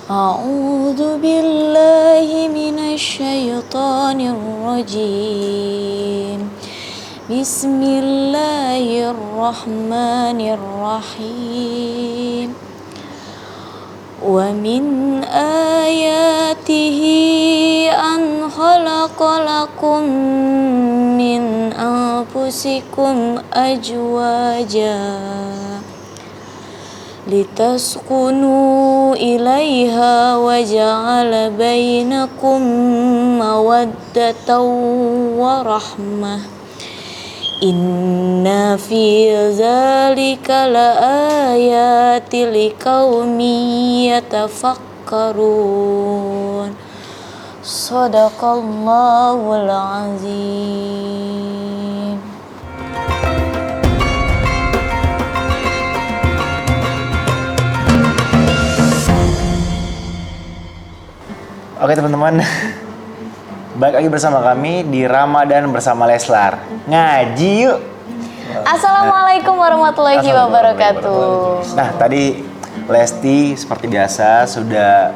أعوذ بالله من الشيطان الرجيم. بسم الله الرحمن الرحيم. ومن آياته أن خلق لكم من أنفسكم أزواجا لتسكنوا إليها وجعل بينكم مودة ورحمة إن في ذلك لآيات لقوم يتفكرون صدق الله العظيم. Oke teman-teman, balik lagi bersama kami di Ramadan bersama Leslar. Ngaji yuk. Assalamualaikum warahmatullahi wabarakatuh. Nah tadi Lesti seperti biasa sudah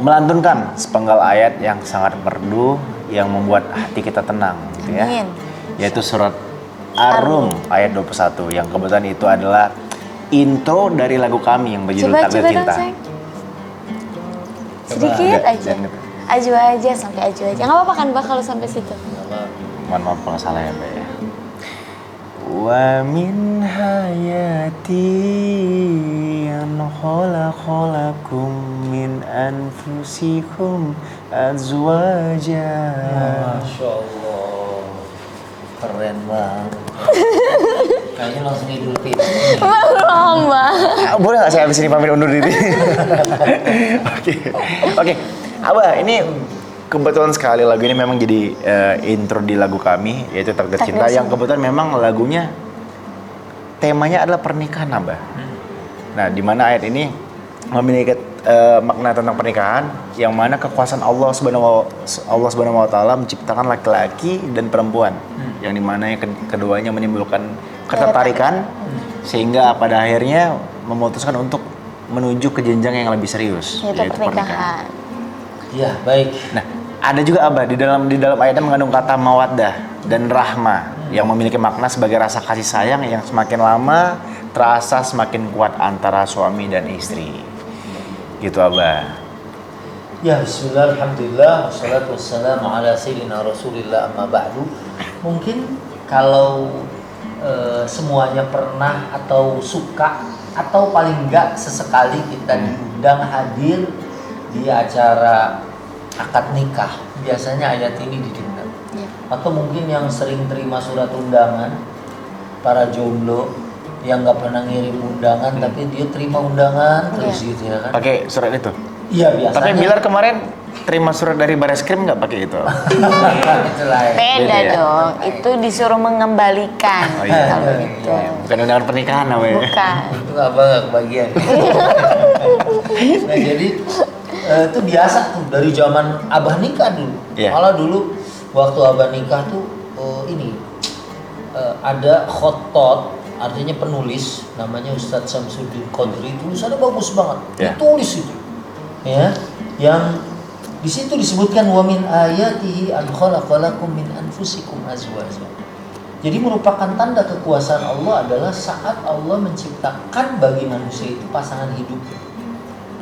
melantunkan sepenggal ayat yang sangat merdu yang membuat hati kita tenang gitu ya. Amin. Yaitu surat Ar-Rum ayat 21 yang kebetulan itu adalah intro dari lagu kami yang berjudul Takdir Cinta. Dong, sedikit aja. Aju aja sampai aju aja. Nggak apa-apa kan Mbak kalau sampai situ? Mohon maaf kalau salah ya Mbak ya. Wa min hayati an khalaqalakum min anfusikum azwaja. Masya Allah, keren banget. Kayaknya langsung Idul Fitri. Belum Mbak. Boleh nggak saya habis ini pamit undur diri? Oke. Abah, ini kebetulan sekali lagu ini memang jadi intro di lagu kami, yaitu Takdir Cinta, yang kebetulan memang lagunya temanya adalah pernikahan, Abah. Nah, di mana ayat ini memiliki makna tentang pernikahan, yang mana kekuasaan Allah Subhanahu wa Ta'ala menciptakan laki-laki dan perempuan, yang dimana keduanya menimbulkan ketertarikan, sehingga pada akhirnya memutuskan untuk menuju ke jenjang yang lebih serius, yaitu pernikahan. Ya, baik. Nah, ada juga Abah di dalam ayatnya mengandung kata mawaddah dan rahmah yang memiliki makna sebagai rasa kasih sayang yang semakin lama terasa semakin kuat antara suami dan istri. Gitu Abah. Ya, bismillah, alhamdulillah, wassalatu wassalamu ala sayyidina rasulillah amma ba'du. Mungkin kalau semuanya pernah atau suka atau paling enggak sesekali kita diundang hadir di acara akad nikah, biasanya ayat ini didengar. Atau mungkin yang sering terima surat undangan, para jomblo yang nggak pernah ngirim undangan tapi dia terima undangan terus gitu ya kan? Pakai surat itu? Iya biasanya. Tapi Bilar kemarin terima surat dari Bareskrim nggak pakai itu? Itu lain. Beda ya? dong, itu disuruh mengembalikan. Oh iya. Kalau gitu. Bukan undangan pernikahan apa ya? Bukan. Itu apa nggak kebagian? Nah jadi itu biasa tuh dari zaman abah nikah dulu. Yeah. Malah dulu waktu abah nikah tuh ada khotot, artinya penulis, namanya Ustadz Samsudin Qadri, tulisannya bagus banget. Yeah. Ditulis itu, ya, yang di situ disebutkan wa min ayatihi an khalaqalakum min anfusikum azwaja. Jadi merupakan tanda kekuasaan Allah adalah saat Allah menciptakan bagi manusia itu pasangan hidup,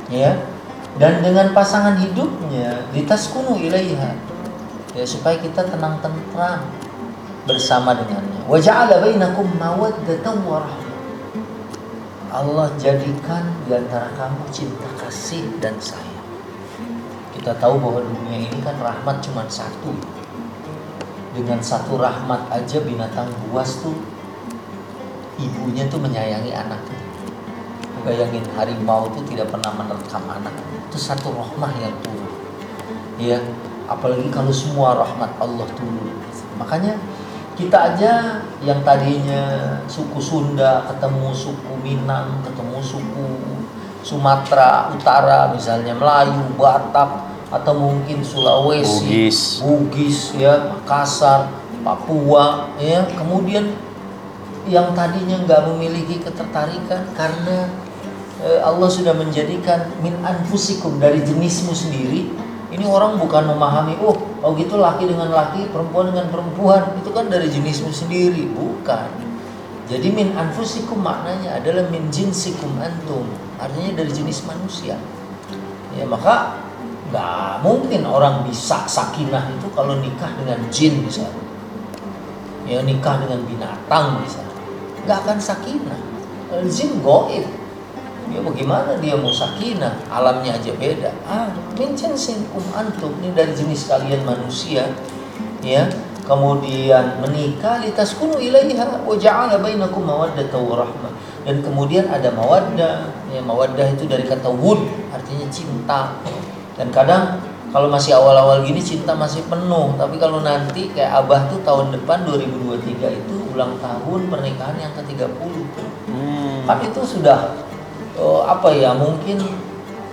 ya. Dan dengan pasangan hidupnya litaskunu ilaiha, ya, supaya kita tenang tentram bersama dengannya. Wa ja'ala bainakum mawaddatan wa rahmah. Allah jadikan di antara kamu cinta kasih dan sayang. Kita tahu bahwa dunia ini kan rahmat cuma satu. Dengan satu rahmat aja binatang buas tuh ibunya tuh menyayangi anaknya. Bayangin harimau tuh tidak pernah menerkam anak. Itu satu rahmah yang turun. Ya, apalagi kalau semua rahmat Allah turun. Makanya kita aja yang tadinya suku Sunda ketemu suku Minang, ketemu suku Sumatera Utara, misalnya Melayu, Batak, atau mungkin Sulawesi, Bugis, ya, Makassar, Papua, ya. Kemudian yang tadinya nggak memiliki ketertarikan karena Allah sudah menjadikan min anfusikum, dari jenismu sendiri. Ini orang bukan memahami, oh gitu laki dengan laki, perempuan dengan perempuan, itu kan dari jenismu sendiri. Bukan. Jadi min anfusikum maknanya adalah min jinsikum antum, artinya dari jenis manusia. Ya, maka nggak mungkin orang bisa sakinah itu kalau nikah dengan jin misalnya. Ya, nikah dengan binatang misalnya, nggak akan sakinah. Jin goib. Ya bagaimana dia mau sakinah? Alamnya aja beda. Min jinsikum antum, ini dari jenis kalian manusia. Ya, kemudian menikah litaskunu ilaiha wa ja'ala bainakum mawaddatan wa rahmah. Dan kemudian ada mawaddah. Ya, mawaddah itu dari kata wud, artinya cinta. Dan kadang kalau masih awal-awal gini cinta masih penuh, tapi kalau nanti kayak Abah tuh tahun depan 2023 itu ulang tahun pernikahan yang ke-30. Kan itu sudah mungkin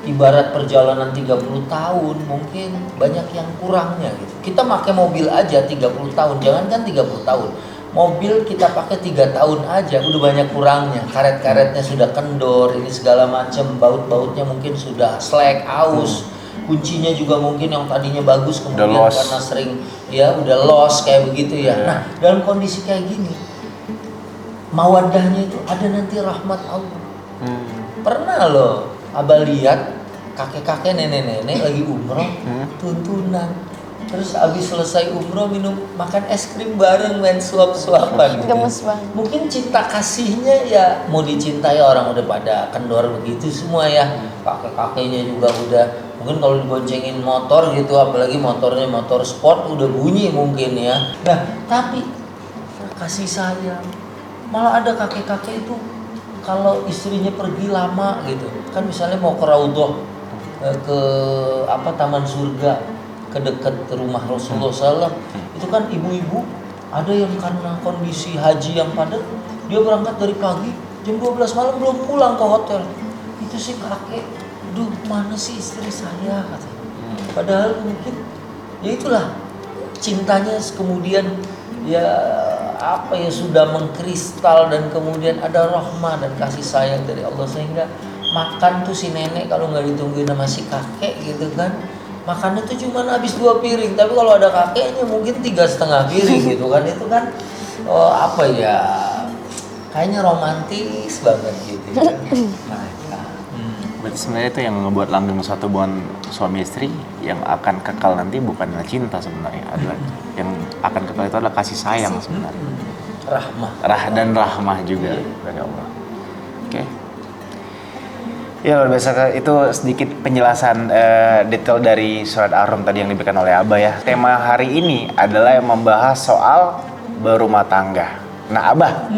ibarat perjalanan 30 tahun, mungkin banyak yang kurangnya gitu. Kita pakai mobil aja 30 tahun, jangankan 30 tahun. Mobil kita pakai 3 tahun aja udah banyak kurangnya. Karet-karetnya sudah kendor, ini segala macam, baut-bautnya mungkin sudah slack, aus. Kuncinya juga mungkin yang tadinya bagus kemudian karena sering udah lost kayak begitu ya. Nah, dalam kondisi kayak gini, mawaddahnya itu ada nanti rahmat Allah. Pernah loh Abah lihat kakek-kakek nenek-nenek lagi umroh tuntunan, terus abis selesai umroh makan es krim bareng, main suap-suapan gitu. Gemes banget. Mungkin cinta kasihnya ya mau dicintai orang udah pada kendor begitu semua ya. Kakek-kakeknya juga udah mungkin kalau diboncengin motor gitu, apalagi motornya motor sport udah bunyi mungkin ya. Nah tapi kasih sayang, malah ada kakek-kakek itu kalau istrinya pergi lama gitu kan, misalnya mau ke Raudhah, ke taman surga, ke dekat rumah Rasulullah SAW, itu kan ibu-ibu ada yang karena kondisi haji yang padat, dia berangkat dari pagi jam 12 malam belum pulang ke hotel. Itu si kakek, duh mana sih istri saya katanya. Padahal mungkin ya itulah cintanya kemudian sudah mengkristal, dan kemudian ada rahmah dan kasih sayang dari Allah, sehingga makan tuh si nenek kalau nggak ditungguin sama si kakek gitu kan, makannya tuh cuma habis 2 piring, tapi kalau ada kakeknya mungkin 3,5 piring gitu kan. Itu kan kayaknya romantis banget gitu kan. Berarti sebenarnya itu yang ngebuat langgeng suatu hubungan suami istri yang akan kekal nanti bukanlah cinta sebenarnya, adalah yang akan kekal itu adalah kasih sayang sebenarnya. Rahmah. Dan rahmah juga dari Allah. Oke. Ya luar biasa, itu sedikit penjelasan detail dari surat Ar-Rum tadi yang diberikan oleh Abah ya. Tema hari ini adalah yang membahas soal berumah tangga. Nah Abah,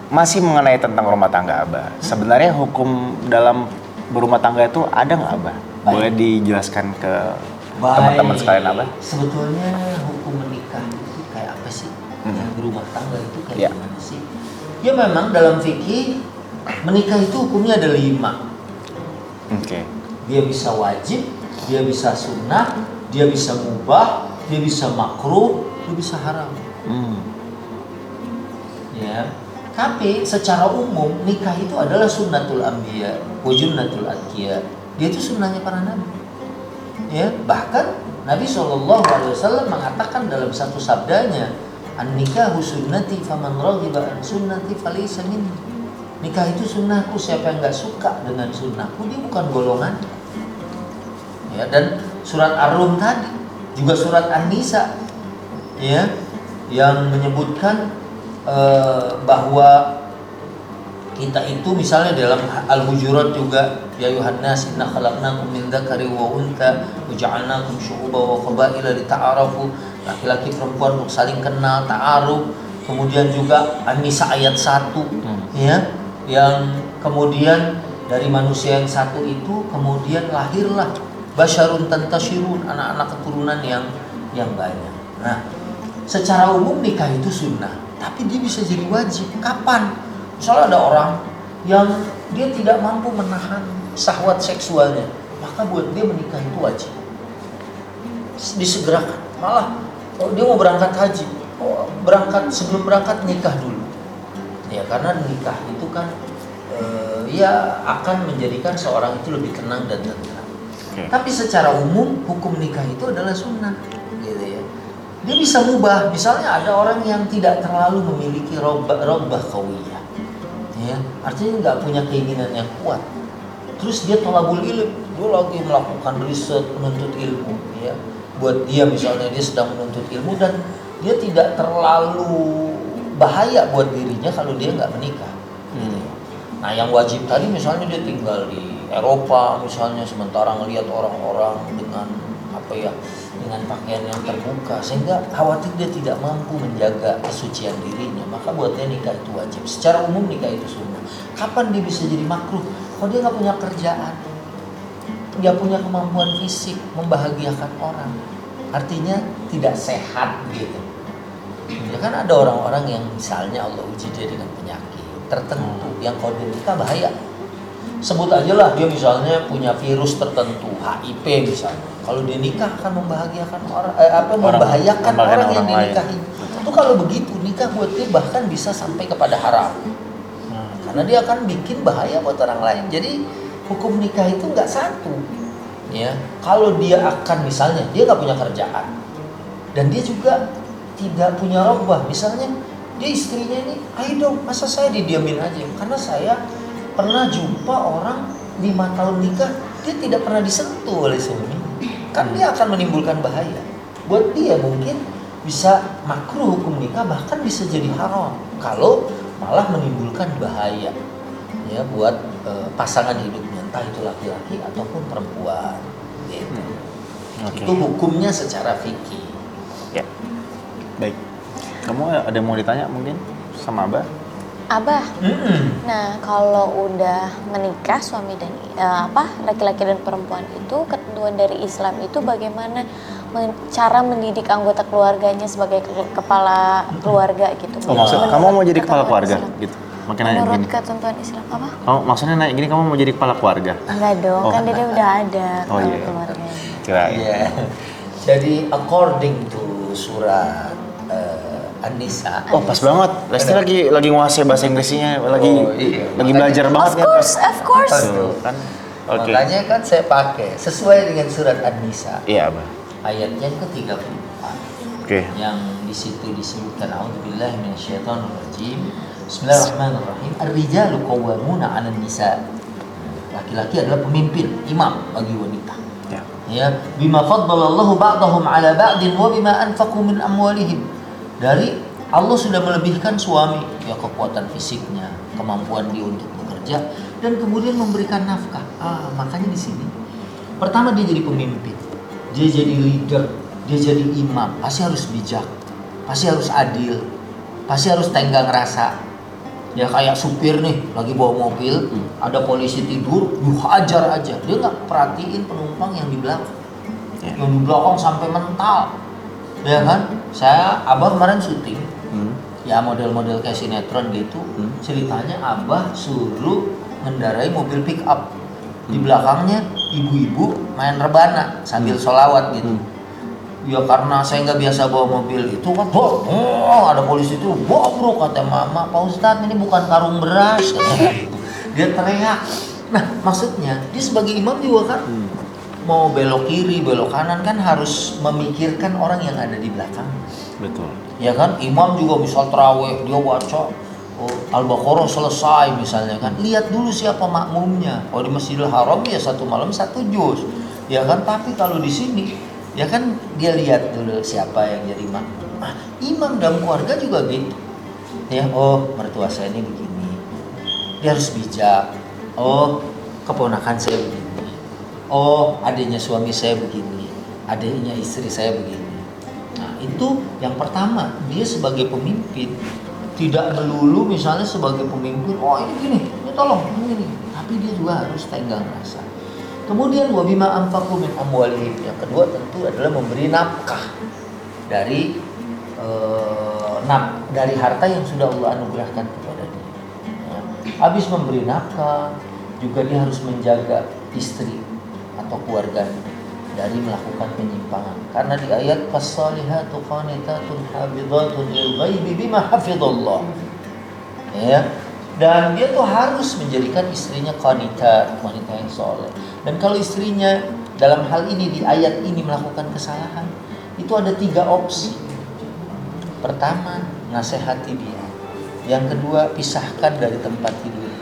masih mengenai tentang rumah tangga Abah. Sebenarnya hukum dalam berumah tangga itu ada nggak Abah? Boleh dijelaskan ke teman-teman sekalian Abah? Sebetulnya hukum menikah itu kayak apa sih? Yang berumah tangga itu kayak gimana sih? Ya memang dalam fikih menikah itu hukumnya ada 5. Oke. Dia bisa wajib, dia bisa sunnah, dia bisa mubah, dia bisa makruh, dia bisa haram. Ya. Tapi secara umum nikah itu adalah sunnatul anbiya wa junnatul atqiya. Dia itu sunnahnya para nabi. Ya, bahkan Nabi SAW mengatakan dalam satu sabdanya, "An-nikahu sunnati faman raghiba an sunnati falaysa minni." Nikah itu sunnahku, siapa yang enggak suka dengan sunnahku dia bukan golongan. Ya, dan surat Ar-Rum tadi, juga surat An-Nisa ya, yang menyebutkan bahwa kita itu misalnya dalam Al-Hujurat juga, ya Yuhannas inna khalaqnakum min dzakari wa untha wa ja'alnakum syu'uban wa qabaila lita'arafu. Laki-laki perempuan untuk saling kenal, ta'aruf. Kemudian juga An-Nisa ayat 1 ya, yang kemudian dari manusia yang satu itu kemudian lahirlah basyarun tantashirun, anak-anak keturunan yang banyak. Nah, secara umum nikah itu sunnah, tapi dia bisa jadi wajib. Kapan? Misalnya ada orang yang dia tidak mampu menahan syahwat seksualnya, maka buat dia menikah itu wajib. Disegerakan. Malah kalau dia mau berangkat haji, sebelum berangkat nikah dulu. Ya karena nikah itu kan ya akan menjadikan seorang itu lebih tenang dan tentram. Tapi secara umum hukum nikah itu adalah sunnah, gitu ya. Dia bisa mubah. Misalnya ada orang yang tidak terlalu memiliki robbah qawiyah, ya, artinya nggak punya keinginan yang kuat. Terus dia thalabul ilm, dia lagi melakukan riset menuntut ilmu, ya. Buat dia misalnya dia sedang menuntut ilmu dan dia tidak terlalu bahaya buat dirinya kalau dia nggak menikah. Gitu. Nah yang wajib tadi misalnya dia tinggal di Eropa misalnya, sementara ngelihat orang-orang dengan dengan pakaian yang terbuka sehingga khawatir dia tidak mampu menjaga kesucian dirinya, maka buat dia nikah itu wajib. Secara umum nikah itu sunnah. Kapan dia bisa jadi makruh? Kalau dia nggak punya kerjaan, dia punya kemampuan fisik membahagiakan orang, artinya tidak sehat gitu. Ya kan ada orang-orang yang misalnya Allah uji dia dengan penyakit tertentu yang kalau dia nikah bahaya. Sebut aja lah dia misalnya punya virus tertentu, HIV misalnya. Kalau dia nikah akan membahagiakan membahayakan orang yang dinikahi. Itu kalau begitu nikah buat dia bahkan bisa sampai kepada haram. Karena dia akan bikin bahaya buat orang lain. Jadi hukum nikah itu nggak satu. Ya, kalau dia akan misalnya dia nggak punya kerjaan dan dia juga tidak punya robbah, misalnya dia istrinya ini, ayo dong, masa saya didiamin aja? Karena saya pernah jumpa orang 5 tahun nikah, dia tidak pernah disentuh oleh suami. Kan dia akan menimbulkan bahaya. Buat dia mungkin bisa makruh hukum nikah, bahkan bisa jadi haram kalau malah menimbulkan bahaya ya buat pasangan hidupnya, entah itu laki-laki ataupun perempuan. Gitu. Itu hukumnya secara fikih. Ya. Baik. Kamu ada mau ditanya mungkin sama Abah? Abah, nah kalau udah menikah suami dan laki-laki dan perempuan itu, ketentuan dari Islam itu bagaimana cara mendidik anggota keluarganya sebagai kepala keluarga gitu? Oh maksud kamu mau jadi kepala keluarga Islam. gitu? Makin nanya Menurut gini. ketentuan Islam apa? Oh maksudnya nanya gini, kamu mau jadi kepala keluarga? Enggak dong, kan dia udah ada kepala iya. keluarga. Kirain. Yeah. Jadi according to surat An-Nisa. Oh pas banget, Lesti lagi nguasai bahasa Inggrisnya, lagi belajar banget kan? Of course. Tuh, kan. Oke. Makanya kan saya pakai sesuai dengan surat An-Nisa. Iya Abah. Ayatnya ke-34. Oke. Yang di situ disebutkan a'udzubillahi minasyaitonirrajim. Bismillahirrahmanirrahim. Ar-rijalu qawwamuna 'alan nisa. Laki-laki adalah pemimpin, imam bagi wanita. Ya, bima faddalallahu ba'dahum 'ala ba'din wa bima anfaqu min amwalihim. Dari Allah sudah melebihkan suami, ya kekuatan fisiknya, kemampuan dia untuk bekerja dan kemudian memberikan nafkah. Makanya di sini pertama dia jadi pemimpin, dia jadi leader, dia jadi imam, pasti harus bijak, pasti harus adil, pasti harus tenggang rasa. Ya kayak supir nih, lagi bawa mobil, ada polisi tidur, hajar aja. Dia nggak perhatiin penumpang yang di belakang. Yang di belakang sampai mental. Ya kan? Abah kemarin syuting. Ya model-model kayak sinetron gitu. Ceritanya Abah suruh mengendarai mobil pick up. Di belakangnya ibu-ibu main rebana sambil sholawat gitu. Ya karena saya nggak biasa bawa mobil itu kan, ada polisi itu, bro kata mama, Pak Ustadz ini bukan karung beras, dia teriak. Nah maksudnya dia sebagai imam juga kan mau belok kiri, belok kanan kan harus memikirkan orang yang ada di belakang. Betul. Ya kan imam juga misal tarawih dia baca Al-Baqarah selesai misalnya kan, lihat dulu siapa makmumnya. Kalau di Masjidil Haram ya 1 malam 1 juz, ya kan. Tapi kalau di sini ya kan dia lihat dulu siapa yang jadi makmum. Imam dalam keluarga juga gitu. Ya, mertua saya ini begini. Dia harus bijak. Keponakan saya begini. Adiknya suami saya begini. Adiknya istri saya begini. Nah, itu yang pertama, dia sebagai pemimpin tidak melulu misalnya sebagai pemimpin, ini gini, ini tolong, ini. Tapi dia juga harus tenggang rasa. Kemudian wabima anfaqu min amwalihim. Yang kedua tentu adalah memberi nafkah dari dari harta yang sudah Allah anugerahkan kepada dia. Ya. Habis memberi nafkah, juga dia harus menjaga istri atau keluarganya dari melakukan penyimpangan. Karena di ayat fasalihatu qanitatun hafizatun lil ghaibi bima hafizallah. ya. Dan dia tuh harus menjadikan istrinya qanitat, wanita yang soleh. Dan kalau istrinya dalam hal ini di ayat ini melakukan kesalahan, itu ada 3 opsi. Pertama, nasihati dia. Yang kedua, pisahkan dari tempat tidur.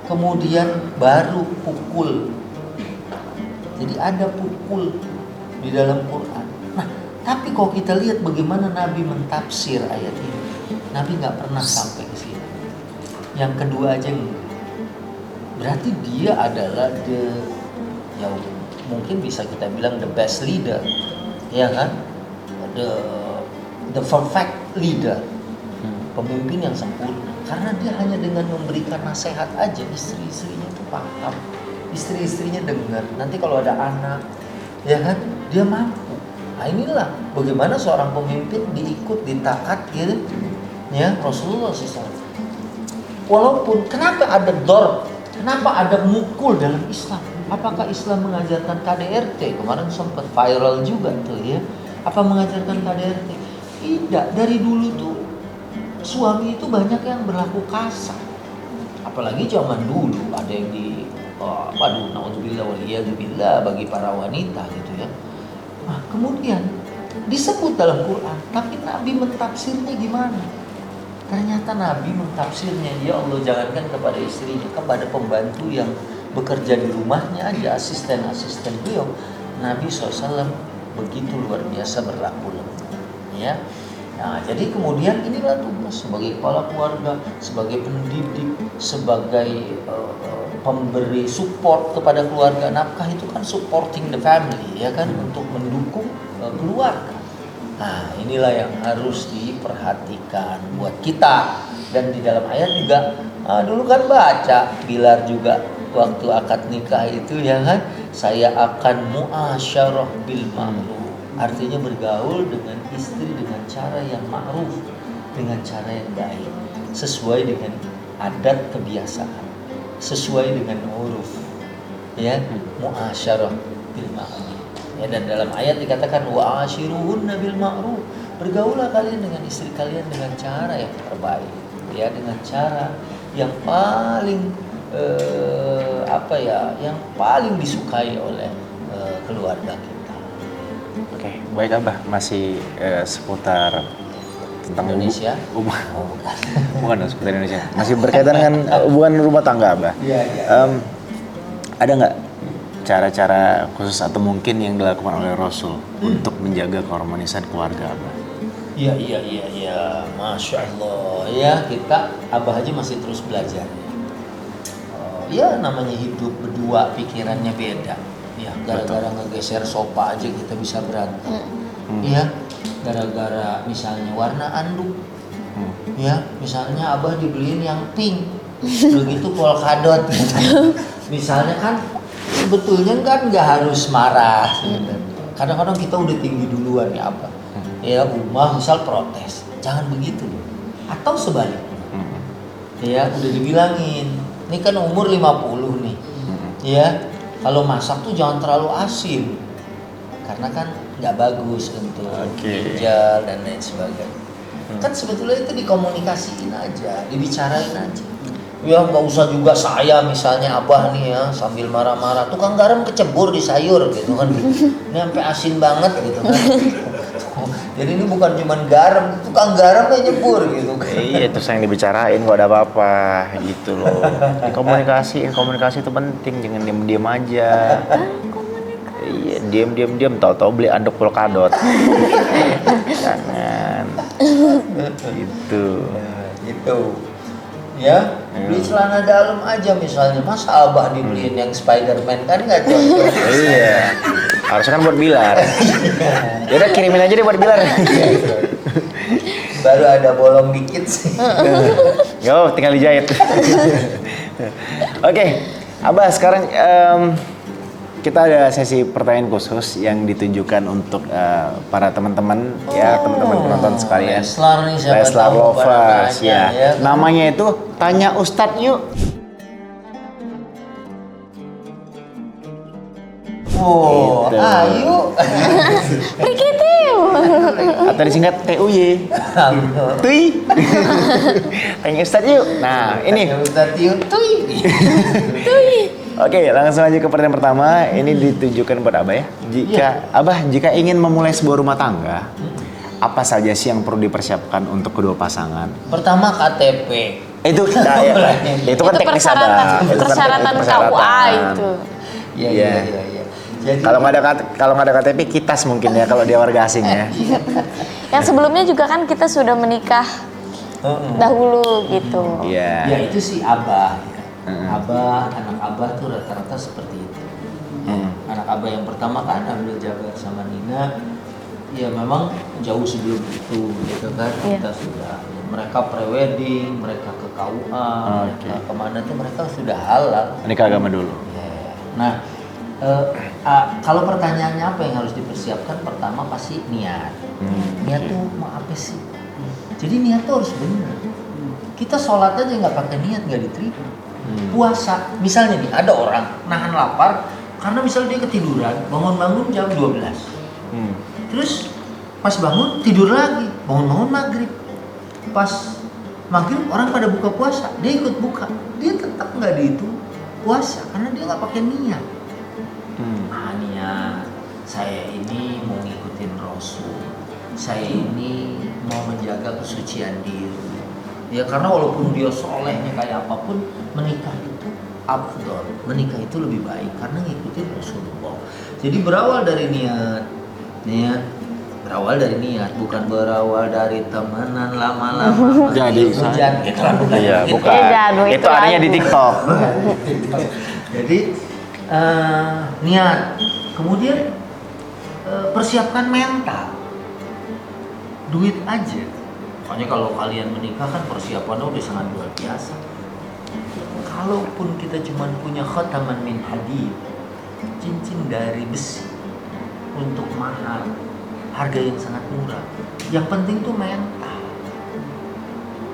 Kemudian baru pukul. Jadi ada pukul di dalam Quran. Nah, tapi kalau kita lihat bagaimana Nabi mentafsir ayat ini, Nabi nggak pernah sampai ke sini. Yang kedua aja berarti dia adalah ya mungkin bisa kita bilang the best leader, ya kan? The perfect leader, pemimpin yang sempurna. Karena dia hanya dengan memberikan nasihat aja, istri-istrinya itu paham, istri-istrinya dengar. Nanti kalau ada anak, ya kan, dia mampu. Nah inilah bagaimana seorang pemimpin diikut, ditaat gitu, ya Rasulullah SAW. Walaupun kenapa ada dorb, kenapa ada mukul dalam Islam? Apakah Islam mengajarkan KDRT? Kemarin sempat viral juga tuh ya. Apa mengajarkan KDRT? Tidak, dari dulu tuh suami itu banyak yang berlaku kasar. Apalagi zaman dulu ada yang naudzubillah waliyadzubillah bagi para wanita gitu ya. Nah, kemudian disebut dalam Quran, tapi Nabi mentafsirnya gimana? Ternyata Nabi mentafsirnya, ya Allah, jangankan kepada istrinya, kepada pembantu yang bekerja di rumahnya aja, asisten-asisten beliau, Nabi SAW begitu luar biasa berlaku ya. Nah, jadi kemudian inilah tugas sebagai kepala keluarga, sebagai pendidik, sebagai pemberi support kepada keluarga. Nafkah itu kan supporting the family, ya kan, untuk mendukung keluarga. Nah, inilah yang harus diperhatikan buat kita. Dan di dalam ayat juga, dulu kan baca Bilar juga waktu akad nikah itu, ya kan, saya akan muasyarah bil ma'ruf. Artinya bergaul dengan istri dengan cara yang ma'ruf, dengan cara yang baik, sesuai dengan adat kebiasaan, sesuai dengan uruf, ya, muasyarah bil ma'ruf. Ya, dan dalam ayat dikatakan wa ashiruhunna bil ma'ruf, bergaulah kalian dengan istri kalian dengan cara yang terbaik, ya, dengan cara yang paling yang paling disukai oleh keluarga kita. Oke, baik Abah, masih seputar tentang Indonesia. Bukan seputar Indonesia. Masih berkaitan dengan hubungan rumah tangga, Abah. Iya. Ada nggak cara-cara khusus atau mungkin yang dilakukan oleh Rasul untuk menjaga keharmonisan keluarga, Abah? Iya, Masya Allah. Ya, kita Abah aja masih terus belajar. Ya, namanya hidup berdua, pikirannya beda. Ya, gara-gara ngegeser sofa aja kita bisa berantem. Iya, gara-gara misalnya warna anduk. Ya, misalnya Abah dibeliin yang pink, begitu polkadot. Misalnya kan sebetulnya kan nggak harus marah. Kadang-kadang kita udah tinggi duluan ya Abah. Ya, Umah misal protes, jangan begitu. Atau sebaliknya. Ya, udah dibilangin, ini kan umur 50 nih. Ya, kalau masak tuh jangan terlalu asin. Karena kan nggak bagus untuk ginjal dan lain sebagainya. Kan sebetulnya itu dikomunikasiin aja, dibicarain aja. Ya nggak usah juga saya misalnya Abah nih ya sambil marah-marah, tukang garam kecebur di sayur gitu kan. Ini sampai asin banget gitu kan. Jadi ini bukan cuma garam, tukang garam yang nyebur gitu kan. Iya, terus yang dibicarain gak ada apa-apa gitu loh. Komunikasi itu penting, jangan diam-diam aja. Iya, diam, tahu-tahu beli anduk polkadot. Jangan. Gitu. Ya, beli celana dalam aja misalnya. Masa Abah dibeliin yang Spiderman, kan nggak cocok. Iya, harusnya kan buat Bilar. Yaudah kirimin aja deh buat Bilar. Baru ada bolong dikit sih. Yo, tinggal dijahit. Oke, Abah sekarang kita ada sesi pertanyaan khusus yang ditujukan untuk para teman-teman ya, teman-teman penonton sekalian. Leslar nih, siapa Leslar tahu Lovers ya. Namanya itu Tanya Ustadz Yuk. Oh, Gitu. ayo. Prikitiu. Atau disingkat TUY. Tuy. Tanya Ustadz yuk. Nah, ini. Ustaz Yud, Oke, langsung aja ke pertanyaan pertama. Ini ditujukan buat Abah ya. Jika ingin memulai sebuah rumah tangga, apa saja sih yang perlu dipersiapkan untuk kedua pasangan? Pertama KTP. Itu kan teknis Abah. Itu kan persyaratan teknis KUA itu. Iya. Jadi Kalau nggak ada KTP kitas mungkin ya kalau dia warga asing ya. Yang sebelumnya juga kan kita sudah menikah dahulu gitu. Iya. ya itu sih Abah. Abah, anak Abah tuh rata-rata seperti itu. Anak Abah yang pertama kan Abdul Jabar sama Nina, ya memang jauh sebelum itu gitu kan. Iya. Kita sudah, mereka prewedding, mereka ke KUA, Oke. kemana tuh mereka sudah halal. Nikah agama dulu. Ya. Nah, kalau pertanyaannya apa yang harus dipersiapkan, pertama pasti niat. Niat tuh mau apa sih? Jadi niat tuh harus benar. Kita sholat aja nggak pakai niat nggak diterima. Puasa, misalnya nih ada orang nahan lapar karena misalnya dia ketiduran, bangun-bangun jam 12. Terus pas bangun tidur lagi, bangun-bangun maghrib. Pas maghrib orang pada buka puasa, dia ikut buka, dia tetap nggak dihitung puasa karena dia nggak pakai niat. Niat, saya ini mau ngikutin Rasul, saya ini mau menjaga kesucian diri. Ya karena walaupun dia solehnya kayak apapun, menikah itu afdol, menikah itu lebih baik karena ngikutin Rasulullah. Jadi berawal dari niat, berawal dari niat, bukan berawal dari temenan lama-lama. Jadi hujan, gitu lah, bukan. Iya, Gitu. bukan. Jangan, itu Itu adanya di lagu. TikTok. Jadi niat, kemudian persiapkan mental, duit aja. Makanya kalau kalian menikah kan persiapannya udah sangat luar biasa. Kalaupun kita cuma punya khataman min hadid, cincin dari besi untuk mahar, harga yang sangat murah. Yang penting tuh mental.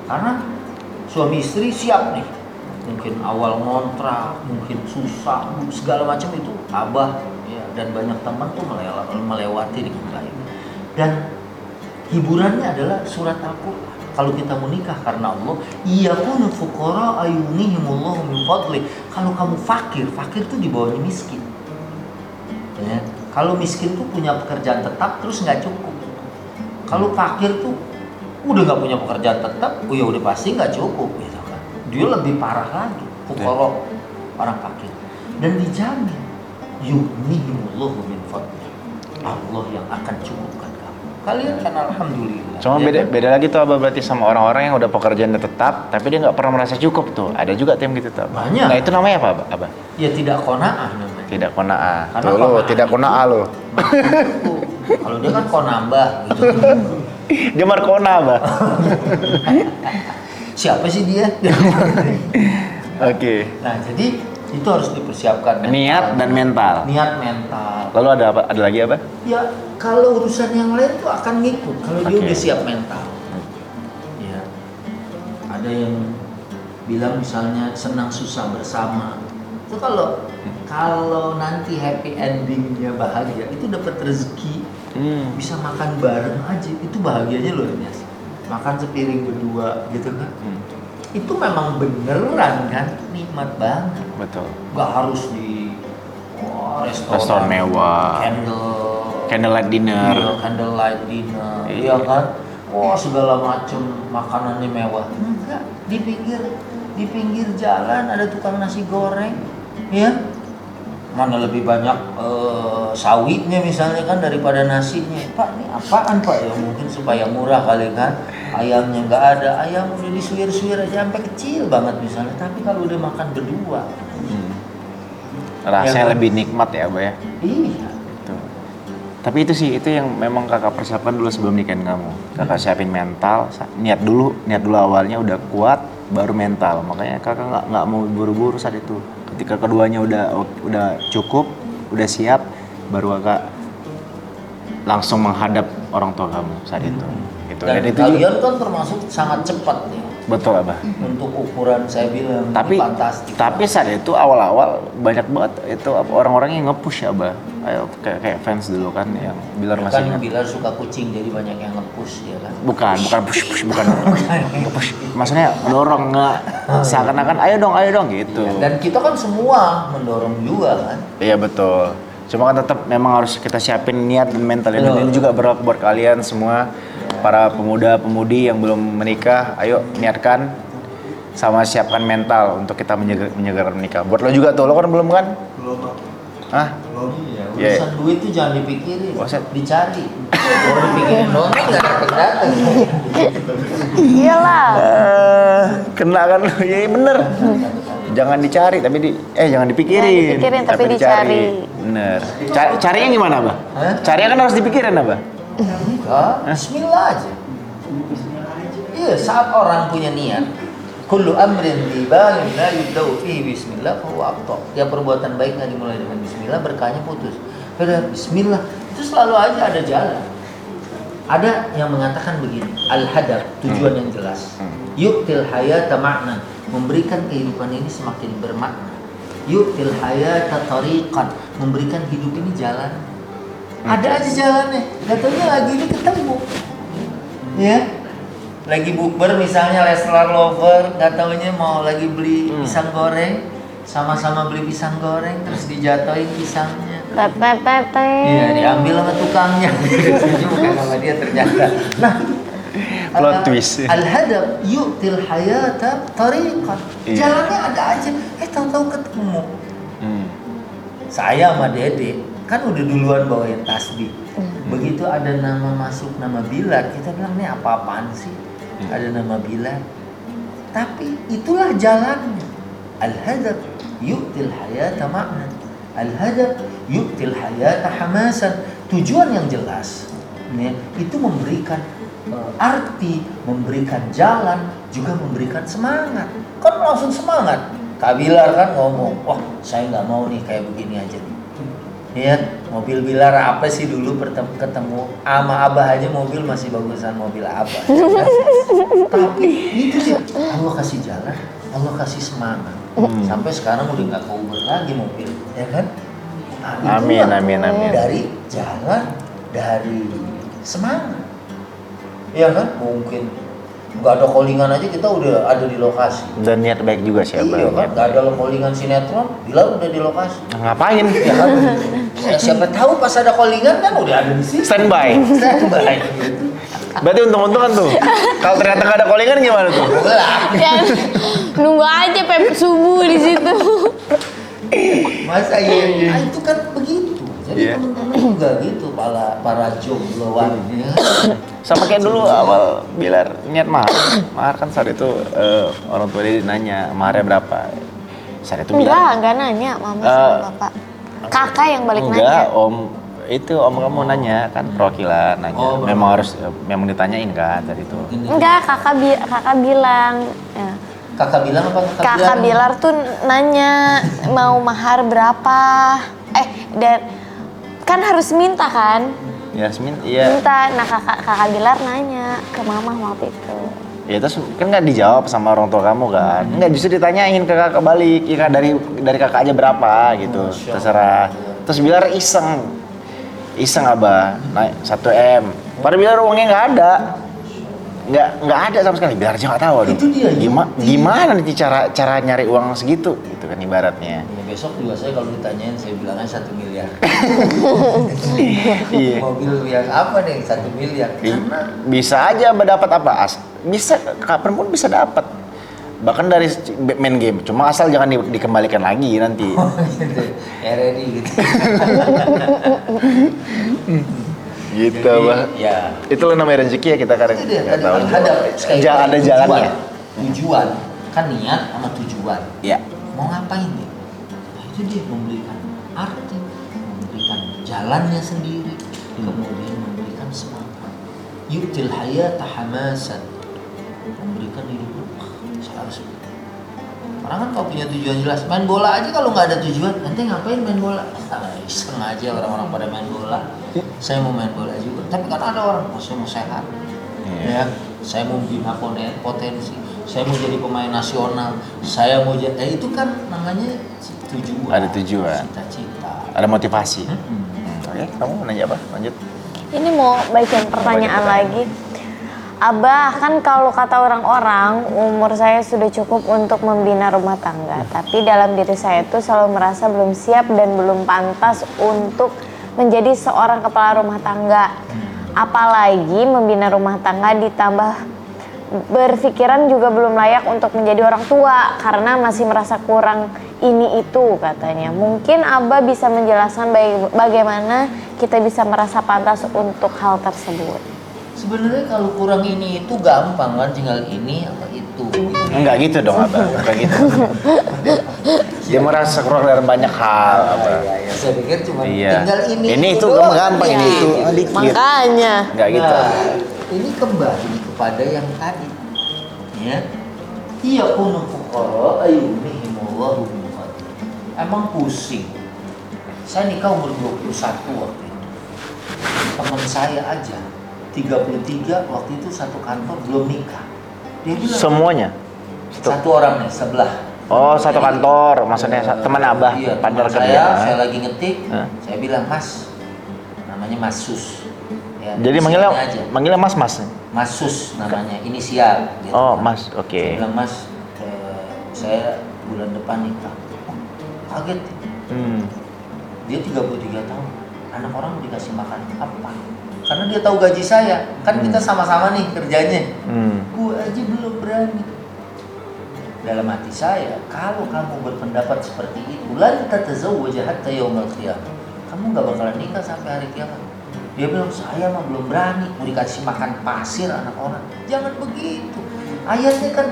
Karena suami istri siap nih. Mungkin awal ngontrak, mungkin susah, segala macam itu Abah ya, dan banyak teman tuh melewati dengan baik. Dan hiburannya adalah surat Al-Quran. Kalau kita menikah karena Allah, iyakunu fuqara ayunihimullahu min fadli. Kalau kamu fakir tuh di bawahnya miskin. Ya. Kalau miskin tuh punya pekerjaan tetap terus nggak cukup. Kalau fakir tuh udah nggak punya pekerjaan tetap, ya udah pasti nggak cukup gitu kan. Dia lebih parah lagi, fuqara, orang fakir. Dan dijamin yughnihimullahu min fadli. Allah yang akan cukupkan kamu. Kalian kan alhamdulillah. Cuma ya beda lagi tuh Abah berarti sama orang-orang yang udah pekerjaannya tetap tapi dia nggak pernah merasa cukup tuh. Ada juga tim gitu tuh. Banyak. Nah, itu namanya apa, Abah? Ya tidak qanaah namanya. Tidak qanaah. Karena Tuh lo, qanaah tidak itu- qanaah lo. Kalau dia kan konambah gitu. Dia Markona, Abah. Siapa sih dia? Oke. Nah, jadi itu harus dipersiapkan Niat dan mental. Niat mental. Lalu ada apa? Ada lagi apa? Ya, kalau urusan yang lain tuh akan ngikut kalau dia Oke. udah siap mental. Ya. Ada yang bilang misalnya senang susah bersama. Itu kalau nanti happy endingnya bahagia, itu dapat rezeki, bisa makan bareng aja, itu bahagianya luar biasa. Makan sepiring berdua gitu kan. Itu memang beneran kan nikmat banget. Betul. Gak harus di Restoran mewah. Candlelight dinner. Iya, candlelight dinner. Iya. Iya kan? Wah, segala macam makanannya mewah. Enggak, di pinggir jalan ada tukang nasi goreng, ya. Mana lebih banyak sawitnya misalnya kan daripada nasinya. Pak, ini apaan Pak? Ya mungkin supaya murah kali kan. Ayamnya nggak ada, ayam udah disuir-suir aja sampai kecil banget misalnya. Tapi kalau udah makan berdua, Rasanya Ya, lebih nikmat ya, Abah ya. iya. Tuh. Tapi itu sih, itu yang memang kakak persiapkan dulu sebelum nikahin kamu. Kakak siapin mental, niat dulu awalnya udah kuat, baru mental. Makanya kakak nggak mau buru-buru saat itu. Ketika keduanya udah cukup, udah siap, baru kakak langsung menghadap orang tua kamu saat itu. Gitu. Dan itu kalian kan termasuk sangat cepat ya. Betul Abah. Untuk ukuran saya bilang Tapi ini fantastik. tapi saat itu awal-awal banyak banget itu orang-orang yang nge-push ya Abah. Ayo kayak fans dulu kan yang Bilar masih Kan ingat. Bilar suka kucing jadi banyak yang nge-push ya kan. Bukan push bukan. Nge-push. Maksudnya mendorong nggak seakan-akan ayo dong gitu. Dan kita kan semua mendorong juga kan. Iya betul. Cuma kan tetap memang harus kita siapin niat dan mental. Dan Betul. ini juga berlaku buat kalian semua para pemuda-pemudi yang belum menikah. Ayo niatkan sama siapkan mental untuk kita menyegerakan menikah. Buat lo juga tuh, lo kan belum kan? Belum, Pak. Hah? Iya, Iya. urusan duit tuh jangan dipikirin, Buset. dicari. Kalau dipikirin doang nggak datang. Iyalah. Kena kan lo, ya bener. Jangan dicari tapi jangan dipikirin. Jangan dipikirin, tapi dicari. Bener. Carinya gimana, Abah? Hah? Carinya kan harus dipikirin, Abah. Enggak, Bismillah aja. Iya, saat orang punya niat, kullu amrin bi balin la yubda'u fihi bismillah fa huwa aqta. Ya perbuatan baik nggak dimulai dengan bismillah, berkahnya putus. Udah bismillah, itu selalu aja ada jalan. Ada yang mengatakan begini, al-hadaf, tujuan yang jelas. Yu'til hayata ma'nan, memberikan kehidupan ini semakin bermakna. Yu'til hayata tariqan, memberikan hidup ini jalan. Ada aja jalannya, katanya lagi ini ketemu. Ya, lagi bukber misalnya Leslar Lover, nggak taunya mau lagi beli pisang goreng, sama-sama beli pisang goreng, terus dijatuhin pisangnya. Tete. Iya, diambil sama tukangnya. Bukan sama dia ternyata. Nah, Plot twist. Al-hadab yu'til hayata tariqan. Iya. Jalannya ada aja. Tahu-tahu ketemu. Saya sama Dede kan udah duluan bawain tasbih. Begitu ada nama masuk nama Bilar, kita bilang nih apa-apaan sih? Ada nama Bilar. Tapi itulah jalannya. Al-hadab yu'til hayata ma'nan. Al-hadab yu'til hayata hamasan. Tujuan yang jelas ya, itu memberikan arti, memberikan jalan, juga memberikan semangat. Kan langsung semangat. Kak Bilar kan ngomong, wah saya nggak mau nih kayak begini aja nih. Ya, mobil Bilar apa sih dulu ketemu sama Abah aja mobil masih bagusan mobil Abah. Tapi itu dia, Allah kasih jalan, Allah kasih semangat. Sampai sekarang udah nggak keuber lagi mobil, ya kan? Nah, Amin, itulah amin, amin. Dari jalan, dari semangat. Iya kan? Mungkin nggak ada callingan aja kita udah ada di lokasi. Dan niat baik juga sih Abah. Iya kan? Nggak ada callingan sinetron, Bilar udah di lokasi. Ngapain? Ya kan? Siapa tahu pas ada callingan kan udah ada di situ. Standby. Standby. Berarti untung-untungan tuh. Kalau ternyata nggak ada callingan gimana tuh? Ya, nunggu aja pep subuh di situ. Masa iya? Nah, itu kan begitu. Jadi Iya. teman-teman juga gitu, para jombloan. Ya. Sama kayak dulu awal Bilar niat mahar kan saat itu orang tua dia nanya maharnya berapa. Saat itu Bilar Enggak nanya mama sama bapak. Kakak yang balik enggak, nanya. om kamu nanya kan perwakilan nanya. Oh, memang ditanyain kan tadi itu. Enggak, kakak bilang. Ya. Kakak bilang apa Kakak Bilar tuh nanya mau mahar berapa. Dan kan harus minta kan? Yasmin, iya. Minta. Nah kakak Bilar nanya ke mama waktu itu. Ya terus kan nggak dijawab sama orang tua kamu kan? Nggak, justru ditanyain ke kakak balik, ya kan dari kakak aja berapa gitu, terserah. Terus Bilar iseng Abah, naik 1 M. Padahal Bilar uangnya nggak ada, nggak ada sama sekali. Bilar aja nggak tahu. Aduh, Itu dia, gimana nih cara nyari uang segitu? Itu kan ibaratnya. Ya, besok juga saya kalau ditanyain saya bilangnya 1 miliar. Iya. Mobil yang apa nih 1 miliar? Karena Bisa aja Abah dapat apa? Bisa, kapan pun bisa dapat. Bahkan dari main game, cuma asal jangan dikembalikan lagi nanti. gitu. Ready gitu. Gitu Abah. Ya. Itulah namanya rezeki ya kita kadang Itu dia nggak tadi tahu. ada Ada jalannya. Tujuan kan niat sama tujuan. Ya. Mau ngapain nih? Nah, itu dia memberikan arti, memberikan jalannya sendiri, kemudian memberikan semangat. Yu'til hayata hamasan, memberikan hidup. Saya harus. Orang kan kalau punya tujuan jelas, main bola aja kalau nggak ada tujuan, nanti ngapain main bola? Iseng aja orang-orang pada main bola. Saya mau main bola juga, tapi kan ada orang, saya mau sehat. Ya, saya mau bina potensi, saya mau jadi pemain nasional, saya mau jadi, itu kan namanya tujuan. Ada tujuan. Cita-cita. Ada motivasi. Oke, kamu mau nanya apa? Lanjut. Ini mau bacain pertanyaan lagi. Abah, kan kalau kata orang-orang umur saya sudah cukup untuk membina rumah tangga. Tapi dalam diri saya tuh selalu merasa belum siap dan belum pantas untuk menjadi seorang kepala rumah tangga. Apalagi membina rumah tangga ditambah berpikiran juga belum layak untuk menjadi orang tua karena masih merasa kurang ini itu katanya. Mungkin Abah bisa menjelaskan bagaimana kita bisa merasa pantas untuk hal tersebut. Sebenarnya kalau kurang ini itu gampang kan, tinggal ini apa itu. Enggak gitu dong, Abah. Enggak gitu. Dia merasa kurang dari banyak hal, Abah. Ya, saya pikir cuma Iya. tinggal ini itu doang. gampang, ini itu dikit. Makanya. Enggak gitu. Nah, ini kembali kepada yang tadi. Ya. Iya kunu fuqara ayyuhumullahu min fadli. Emang pusing. Saya nikah umur 21 waktu itu. Teman saya aja 33 waktu itu satu kantor belum nikah. Dia bilang Semuanya. satu orang nih sebelah. Oh, satu kantor, maksudnya teman Abah, Iya, partner teman kerja. saya lagi ngetik, Hah? saya bilang Mas, namanya Mas Sus. Ya, Jadi inisialnya manggilnya Mas. Mas Sus namanya, inisial. Gitu. Oh, Mas. Oke. Saya bilang Mas, saya bulan depan nikah. Oh, kaget. Dia 33 tahun. Anak orang dikasih makan apa? Karena dia tahu gaji saya. Kan kita sama-sama nih kerjanya. Gue aja belum berani. Dalam hati saya, kalau kamu berpendapat seperti itu, lan tatazawwaj hatta yaumil qiyamah. Kamu nggak bakalan nikah sampai hari kiamat. Dia bilang, saya mah belum berani mau dikasih makan pasir anak orang. Jangan begitu. Ayatnya kan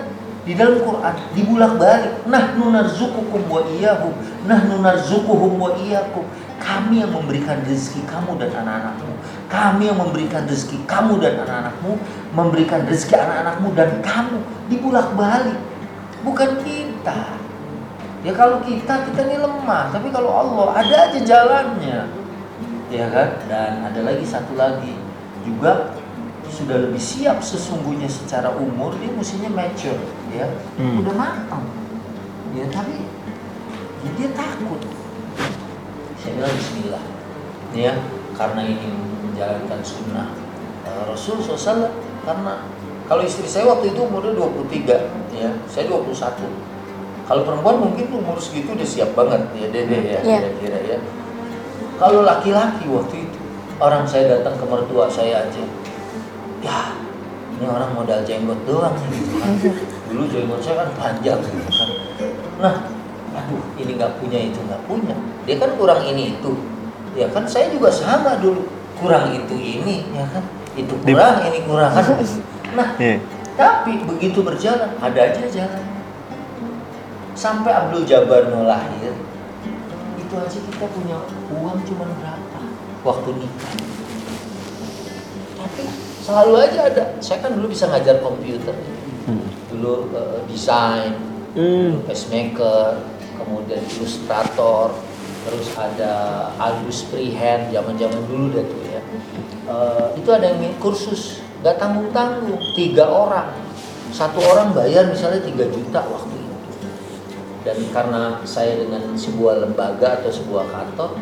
di dalam Quran dibulak-balik. Nahnu narzuqukum wa iyyahum. Nahnu narzuquhum wa iyyakum. Kami yang memberikan rezeki kamu dan anak-anakmu. Kami yang memberikan rezeki kamu dan anak-anakmu, memberikan rezeki anak-anakmu dan kamu. Dibulak-balik. Bukan kita. Ya kalau kita ini lemah, tapi kalau Allah ada aja jalannya. Ya kan? Dan ada lagi satu lagi juga sudah lebih siap sesungguhnya secara umur, dia mestinya mature, ya. Udah matang. Ya tapi ya, dia takut. Saya bilang bismillah. Ya, karena ini menjalankan sunnah Rasul SAW. Karena kalau istri saya waktu itu umurnya 23, ya, saya 21. Kalau perempuan mungkin umur segitu udah siap banget, ya dede ya, kira-kira ya. Kalau laki-laki waktu itu, orang saya datang ke mertua saya aja, ya ini orang modal jenggot doang gitu kan. Dulu jenggot saya kan panjang gitu kan. Nah, aduh ini nggak punya itu nggak punya. Dia kan kurang ini itu, ya kan saya juga sama dulu kurang itu ini, ya kan. Itu kurang, ini kurang kan. Nah, tapi begitu berjalan, ada aja jalan. Sampai Abdul Jabbar mau lahir, itu aja kita punya uang cuma berapa waktu nikah. Tapi selalu aja ada. Saya kan dulu bisa ngajar komputer, dulu desain, pacemaker, kemudian ilustrator, terus ada Albus Freehand, zaman-zaman dulu dah tuh ya. Itu ada yang kursus. Gak tanggung-tanggung, 3 orang. 1 orang bayar misalnya 3 juta waktu itu. Dan karena saya dengan sebuah lembaga atau sebuah kantor,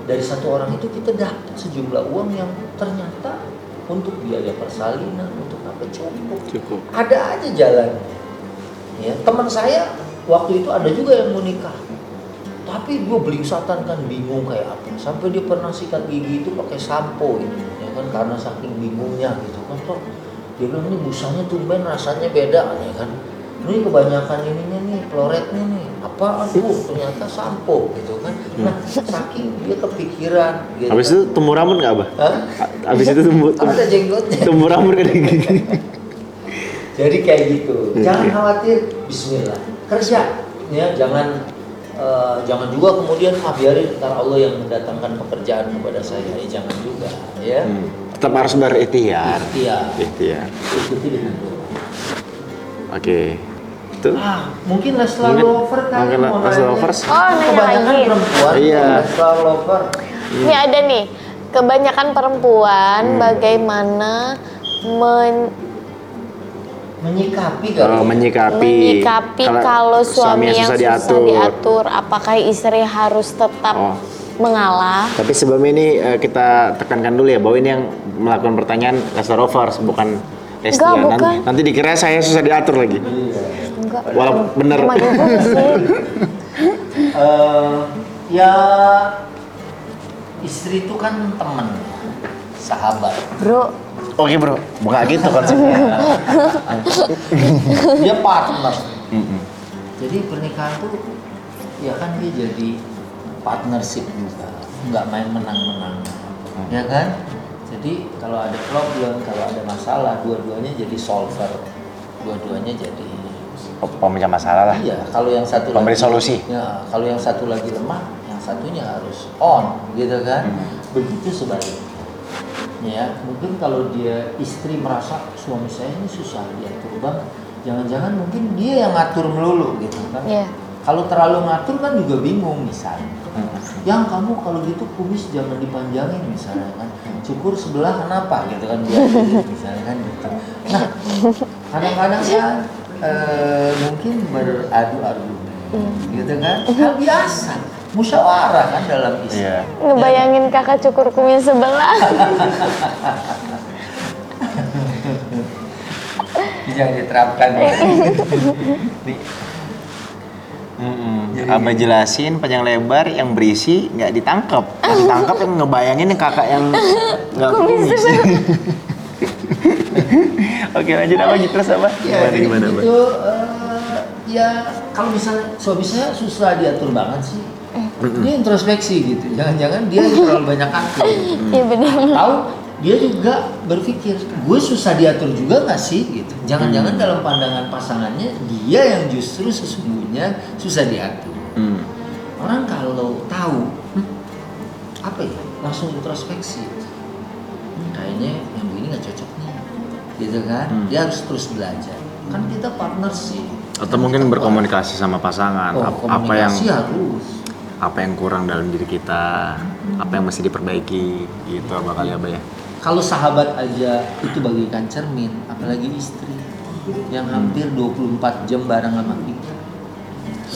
dari 1 orang itu kita dapat sejumlah uang yang ternyata untuk biaya persalinan, untuk apa cukup. Ada aja jalan. Ya, teman saya waktu itu ada juga yang mau nikah. Tapi gue belingsatan kan bingung kayak apa. Sampai dia pernah sikat gigi itu pakai sampo itu, ya kan, karena saking bingungnya gitu kan. Dia bilang ini busanya tumben rasanya beda, ya kan. Ini kebanyakan ininya nih, floretnya nih. Apaan? Ternyata sampo gitu kan. Nah, saking dia kepikiran gitu. Habis itu tumbuh rambut nggak, Abah? Hah? Habis itu ada jenggotnya. tumbuh rambut kayak gini. Jadi kayak gitu. Jangan khawatir, bismillah. Kerja, ya, jangan juga kemudian biarin ntar Allah yang mendatangkan pekerjaan kepada saya, jangan juga, ya. Tetap harus berikhtiar. Ikhtiar. Ikuti dengan doa. Oke. Itu. Mungkin Leslar Lover kan. Mungkin Leslar Lovers. Oh, nanya Kebanyakan lagi. perempuan. Iya. Leslar Lover. Ini ada nih, kebanyakan perempuan bagaimana Menyikapi kalau menyikapi kalau suami yang susah susah diatur, apakah istri harus tetap mengalah? Tapi sebelum ini kita tekankan dulu ya bahwa ini yang melakukan pertanyaan Restorovers bukan Lesti. Enggak, Ya. bukan. Nanti dikira saya susah diatur lagi. Enggak. Walaupun bener. Cuma ibu sih. Ya istri itu kan teman, sahabat. Bro, Oke bro, bukan gitu konsepnya. Dia partner. Jadi pernikahan tuh ya kan dia jadi partnership juga, nggak main menang-menang, ya kan? Jadi kalau ada problem, kalau ada masalah, dua-duanya jadi solver, dua-duanya jadi Pemecah masalah lah. iya. Kalau yang satu Pemberi lagi, solusi. ya kalau yang satu lagi lemah, yang satunya harus on, gitu kan? Begitu sebaliknya. Ya, mungkin kalau dia istri merasa suami saya ini susah diatur banget, jangan-jangan mungkin dia yang ngatur melulu gitu kan? Iya. Kalau terlalu ngatur kan juga bingung misalnya. Yang kamu kalau gitu kumis jangan dipanjangin misalnya kan, cukur sebelah kenapa gitu kan dia misalnya kan gitu. Nah, kadang-kadang ya mungkin beradu argumen gitu kan, hal biasa. Musyawarah kan dalam istri. Iya. ngebayangin kakak cukur kumis sebelah. Jangan diterapkan ya. Abah jelasin panjang lebar yang berisi nggak ditangkap. Yang ditangkap yang ngebayangin yang kakak yang nggak kumis. Oke lanjut apa terus apa? Ya, Gimana Abah? itu ya kalau misalnya suami saya susah diatur banget sih. Dia introspeksi gitu. Jangan-jangan dia yang terlalu banyak atur. Iya benar. Tahu dia juga berpikir, gue susah diatur juga nggak sih gitu. Jangan-jangan dalam pandangan pasangannya dia yang justru sesungguhnya susah diatur. Orang kalau tahu apa ya langsung introspeksi. Kayaknya yang begini nggak cocok nih, gitu kan? Dia harus terus belajar. Kan kita partnership. Atau mungkin berkomunikasi sama pasangan. Komunikasi harus. Apa yang kurang dalam diri kita, apa yang mesti diperbaiki, gitu Abah kali Abah ya. Kalau sahabat aja itu bagaikan cermin, apalagi istri yang hampir 24 jam bareng sama kita.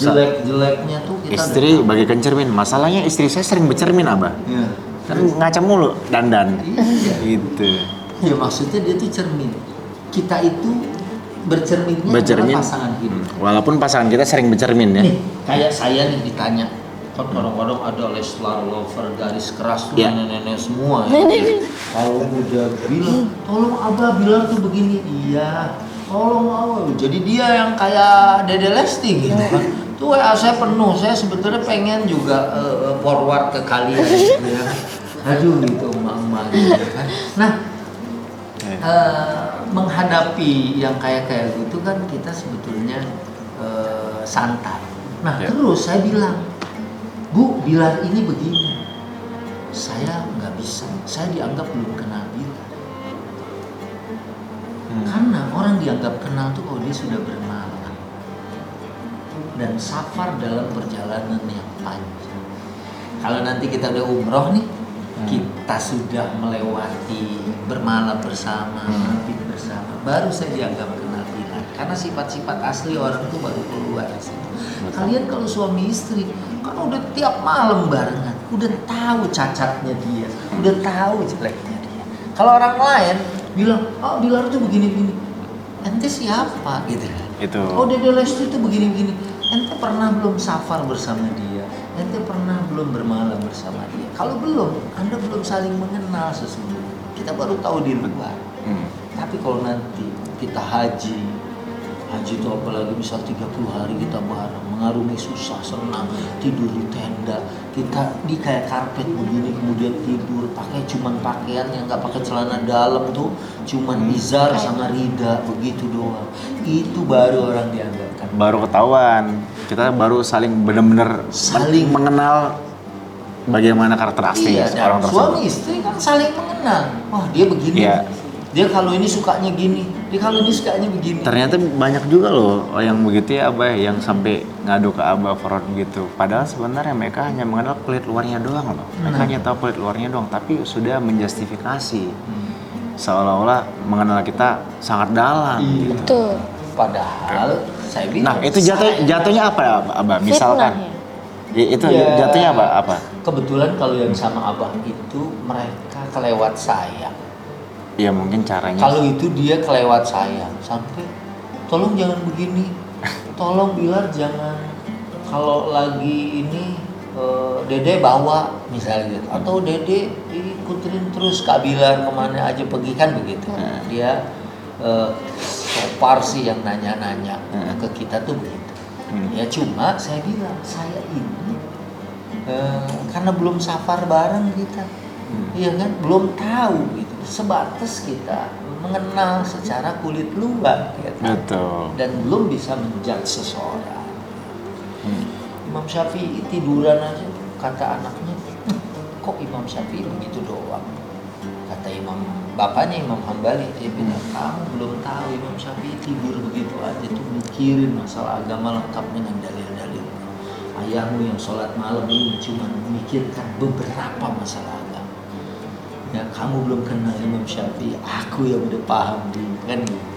Jelek-jeleknya tuh kita Istri bagaikan cermin. Masalahnya istri saya sering bercermin Abah. Iya. Kan ngaca mulu dandan. Iya. Gitu. Ya maksudnya dia tuh cermin. Kita itu bercerminnya adalah pasangan hidup. Walaupun pasangan kita sering bercermin ya. Nih, kayak saya nih ditanya, kan kadang-kadang ada Leslar lover garis keras tuh Ya. nenek-nenek semua ya. Kalau udah bilang, tolong Abah bilang tuh begini, iya. Tolong Abah. Jadi dia yang kayak Dede Lesti gitu kan. Tuh WA saya penuh, saya sebetulnya pengen juga forward ke kalian gitu ya. Aduh gitu emak-emak gitu kan. Nah, menghadapi yang kayak gitu kan kita sebetulnya santai. Nah terus saya bilang, Bu, Bilar ini begini, saya nggak bisa, saya dianggap belum kenal Bilar. Karena orang dianggap kenal tuh oh dia sudah bermalam dan safar dalam perjalanan yang panjang. Kalau nanti kita udah umroh nih, kita sudah melewati bermalam bersama, mabit bersama, baru saya dianggap kenal Bilar. Karena sifat-sifat asli orang itu baru keluar di situ. Kalian kalau suami istri kan udah tiap malam barengan, udah tahu cacatnya dia, udah tahu jeleknya dia. Kalau orang lain bilang, oh Bilar tuh begini-begini, ente siapa gitu kan? Itu. Oh Dede Lesti tuh begini-begini, ente pernah belum safar bersama dia? Ente pernah belum bermalam bersama dia? Kalau belum, Anda belum saling mengenal sesungguhnya. Kita baru tahu di luar. Tapi kalau nanti kita haji itu apalagi bisa 30 hari kita bareng, mengarungi susah senang, tidur di tenda, kita di kayak karpet begini, kemudian tidur pakai cuman pakaian yang nggak pakai celana dalam tuh, cuman izar sama rida begitu doang. Itu baru orang dianggapkan. Baru ketahuan. Kita baru saling benar-benar Saling mengenal bagaimana karakter asli Iya, orang dan tersebut. suami istri kan saling mengenal. Wah dia begini, Iya. dia kalau ini sukanya gini, dia kalau ini sukanya begini. Ternyata banyak juga loh yang begitu ya Abah, yang sampai ngadu ke Abah forward gitu. Padahal sebenarnya mereka hanya mengenal kulit luarnya doang loh. Mereka hanya tahu kulit luarnya doang, tapi sudah menjustifikasi seolah-olah mengenal kita sangat dalam. Gitu. Betul. Padahal saya bilang. Nah itu jatuhnya apa Abah? Misalkan Fitnah ya? itu Ya. jatuhnya apa? Kebetulan kalau yang sama Abah itu mereka kelewat saya. Ya mungkin caranya. Kalau itu dia kelewat saya sampai tolong jangan begini, tolong Bilar jangan kalau lagi ini Dede bawa misalnya gitu. Atau Dede ikutin terus Kak Bilar kemana aja pergi kan begitu. Dia so far sih yang nanya-nanya ke kita tuh begitu. Ya cuma saya bilang saya ini karena belum safar bareng kita, iya kan, belum tahu gitu. Sebatas kita mengenal secara kulit luar, gitu. Betul. Dan belum bisa menjudge seseorang. Imam Syafi'i tiduran aja, kata anaknya, kok Imam Syafi'i begitu doang? Kata bapaknya Imam Hambali, dia bilang, kamu belum tahu Imam Syafi'i tidur begitu aja tuh mikirin masalah agama lengkap dengan dalil-dalil. Ayahmu yang sholat malam ini cuma memikirkan beberapa masalah agama. Ya kamu belum kenal Imam Syafi'i, aku yang udah paham kan gitu.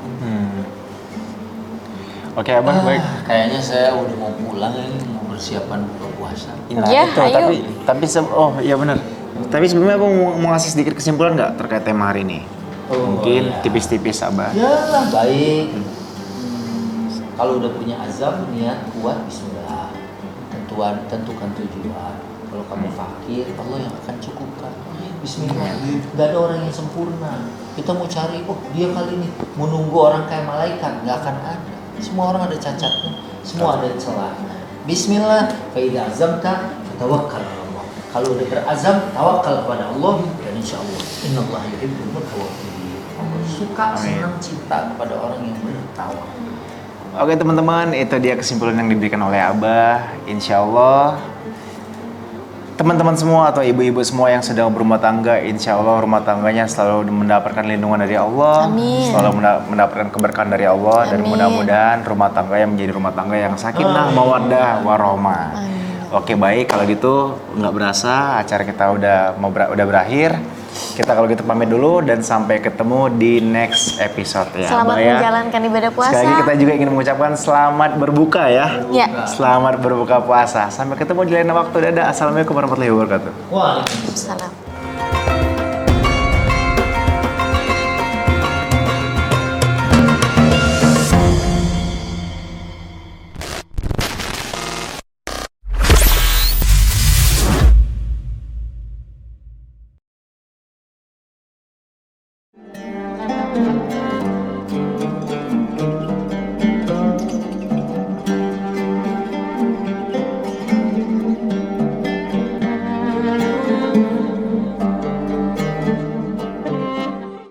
Oke Abah, baik. Kayaknya saya udah mau pulang ini, mau persiapan buka puasa. Nah, Ya, itu, ayo. tapi oh iya benar. Tapi sebelumnya aku mau ngasih sedikit kesimpulan nggak terkait tema hari ini? Mungkin ya. tipis-tipis Abah. Ya baik. Kalau udah punya azam, niat kuat, bismillah. Tentukan tujuan. Kalau kamu fakir, Allah yang akan cukupkan. Bismillah. Gak ada orang yang sempurna. Kita mau cari, oh dia kali ini mau nunggu orang kayak malaikat, nggak akan ada. Semua orang ada cacatnya, semua ada celahnya. Bismillah. Faida azamta, tawakkal Allah. Kalau udah berazam, tawakal kepada Allah dan insya Allah. Innallaha yuhibbul mutawakkilin. Allah suka, senang, cinta kepada orang yang bertawakal. Oke teman-teman, itu dia kesimpulan yang diberikan oleh Abah. Insya Allah teman-teman semua atau ibu-ibu semua yang sedang berumah tangga, insya Allah rumah tangganya selalu mendapatkan lindungan dari Allah. Amin. Selalu mendapatkan keberkahan dari Allah. Dan Amin. mudah-mudahan rumah tangganya menjadi rumah tangga yang sakinah, mawaddah, warahmah. Oke baik, kalau gitu nggak berasa acara kita udah berakhir. Kita kalau gitu pamit dulu dan sampai ketemu di next episode ya. Selamat Abah, ya. menjalankan ibadah puasa. Sekali lagi kita juga ingin mengucapkan selamat berbuka ya. Ya. Selamat berbuka puasa. Sampai ketemu di lain waktu. Dadah. Assalamualaikum warahmatullahi wabarakatuh. Waalaikumsalam. Salam.